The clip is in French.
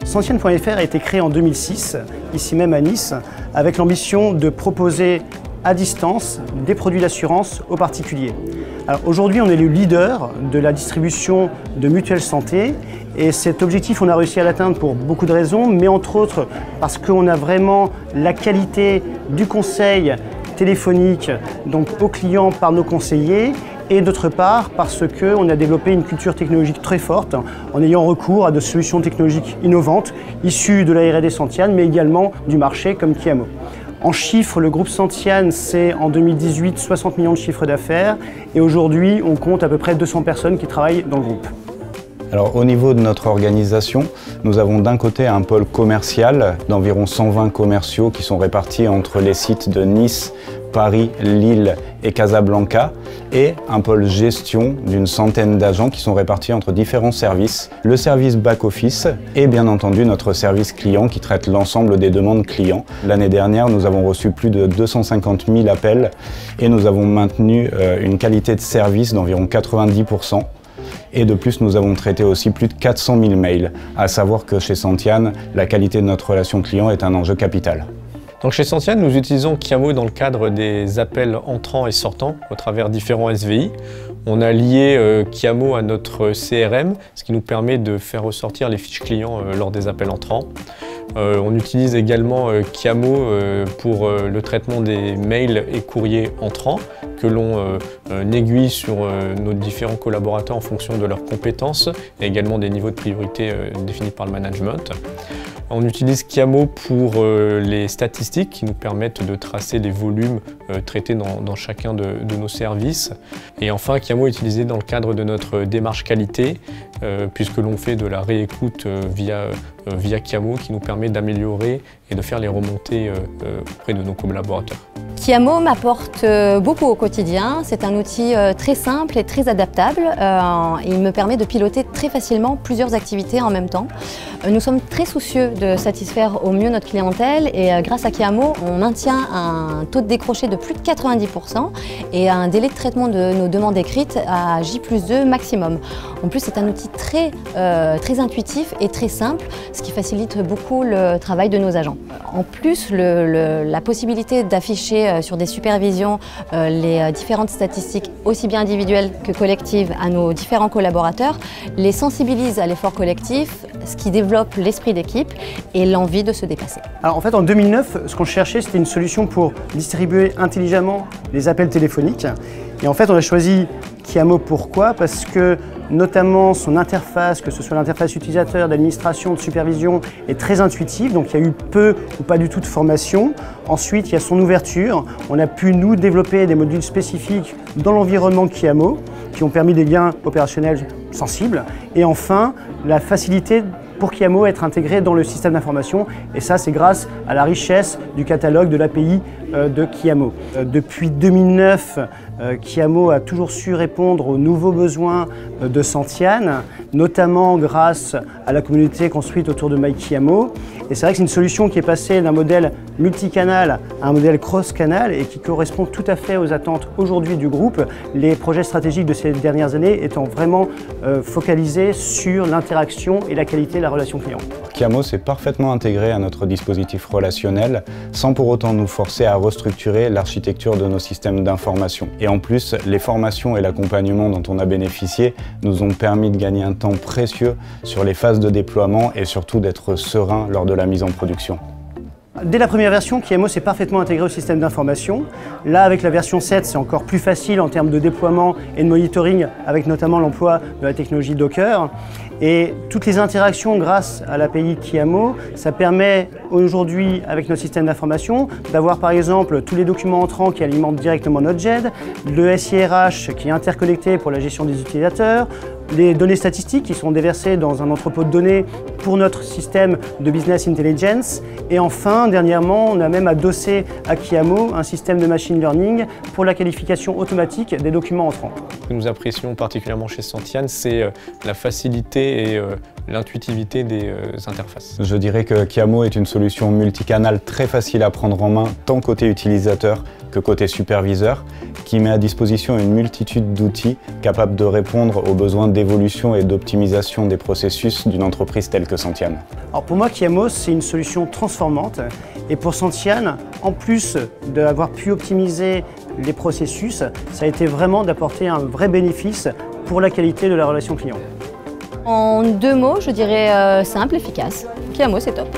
Santiane.fr a été créé en 2006, ici même à Nice, avec l'ambition de proposer à distance des produits d'assurance aux particuliers. Alors aujourd'hui, on est le leader de la distribution de mutuelles santé et cet objectif, on a réussi à l'atteindre pour beaucoup de raisons, mais entre autres parce qu'on a vraiment la qualité du conseil téléphonique donc aux clients par nos conseillers et d'autre part parce qu'on a développé une culture technologique très forte en ayant recours à des solutions technologiques innovantes issues de la R&D Santiane mais également du marché comme Kiamo. En chiffres, le groupe Santiane, c'est en 2018 60 millions de chiffres d'affaires et aujourd'hui on compte à peu près 200 personnes qui travaillent dans le groupe. Alors, au niveau de notre organisation, nous avons d'un côté un pôle commercial d'environ 120 commerciaux qui sont répartis entre les sites de Nice, Paris, Lille et Casablanca et un pôle gestion d'une centaine d'agents qui sont répartis entre différents services, le service back-office et bien entendu notre service client qui traite l'ensemble des demandes clients. L'année dernière, nous avons reçu plus de 250 000 appels et nous avons maintenu une qualité de service d'environ 90%. Et de plus, nous avons traité aussi plus de 400 000 mails, à savoir que chez Santiane, la qualité de notre relation client est un enjeu capital. Donc chez Santiane, nous utilisons Kiamo dans le cadre des appels entrants et sortants au travers différents SVI. On a lié Kiamo à notre CRM, ce qui nous permet de faire ressortir les fiches clients lors des appels entrants. On utilise également Kiamo pour le traitement des mails et courriers entrants que l'on aiguille sur nos différents collaborateurs en fonction de leurs compétences et également des niveaux de priorité définis par le management. On utilise Kiamo pour les statistiques qui nous permettent de tracer les volumes traités dans chacun de nos services. Et enfin, Kiamo est utilisé dans le cadre de notre démarche qualité puisque l'on fait de la réécoute via Kiamo qui nous permet d'améliorer et de faire les remontées auprès de nos collaborateurs. Kiamo m'apporte beaucoup au quotidien. C'est un outil très simple et très adaptable. Il me permet de piloter très facilement plusieurs activités en même temps. Nous sommes très soucieux de satisfaire au mieux notre clientèle et grâce à Kiamo, on maintient un taux de décroché de plus de 90% et un délai de traitement de nos demandes écrites à J+2 maximum. En plus, c'est un outil très intuitif et très simple, ce qui facilite beaucoup le travail de nos agents. En plus, la possibilité d'afficher sur des supervisions les différentes statistiques, aussi bien individuelles que collectives, à nos différents collaborateurs, les sensibilise à l'effort collectif, ce qui développe l'esprit d'équipe et l'envie de se dépasser. Alors en fait, en 2009, ce qu'on cherchait, c'était une solution pour distribuer intelligemment les appels téléphoniques. Et en fait, on a choisi Kiamo. Pourquoi? Parce que notamment son interface, que ce soit l'interface utilisateur, d'administration, de supervision, est très intuitive. Donc il y a eu peu ou pas du tout de formation. Ensuite, il y a son ouverture. On a pu nous développer des modules spécifiques dans l'environnement Kiamo qui ont permis des gains opérationnels sensibles. Et enfin, la facilité pour Kiamo être intégré dans le système d'information. Et ça, c'est grâce à la richesse du catalogue de l'API de Kiamo. Depuis 2009, Kiamo a toujours su répondre aux nouveaux besoins de Santiane, notamment grâce à la communauté construite autour de MyKiamo. Et c'est vrai que c'est une solution qui est passée d'un modèle multicanal à un modèle cross-canal et qui correspond tout à fait aux attentes aujourd'hui du groupe, les projets stratégiques de ces dernières années étant vraiment focalisés sur l'interaction et la qualité de la relation client. Kiamo s'est parfaitement intégré à notre dispositif relationnel sans pour autant nous forcer à restructurer l'architecture de nos systèmes d'information. Et en plus, les formations et l'accompagnement dont on a bénéficié nous ont permis de gagner un temps précieux sur les phases de déploiement et surtout d'être serein lors de la mise en production. Dès la première version, Kiamo s'est parfaitement intégré au système d'information. Là, avec la version 7, c'est encore plus facile en termes de déploiement et de monitoring, avec notamment l'emploi de la technologie Docker. Et toutes les interactions grâce à l'API Kiamo, ça permet aujourd'hui, avec notre système d'information, d'avoir par exemple tous les documents entrants qui alimentent directement notre GED, le SIRH qui est interconnecté pour la gestion des utilisateurs, les données statistiques qui sont déversées dans un entrepôt de données pour notre système de business intelligence. Et enfin, dernièrement, on a même adossé à Kiamo un système de machine learning pour la qualification automatique des documents entrants. Ce que nous apprécions particulièrement chez Santiane, c'est la facilité et l'intuitivité des interfaces. Je dirais que Kiamo est une solution multicanale très facile à prendre en main, tant côté utilisateur que côté superviseur, qui met à disposition une multitude d'outils capables de répondre aux besoins d'évolution et d'optimisation des processus d'une entreprise telle que Sentian. Alors pour moi, Kiamo, c'est une solution transformante. Et pour Sentian, en plus d'avoir pu optimiser les processus, ça a été vraiment d'apporter un vrai bénéfice pour la qualité de la relation client. En 2 mots, je dirais simple, efficace. Kiamo, c'est top.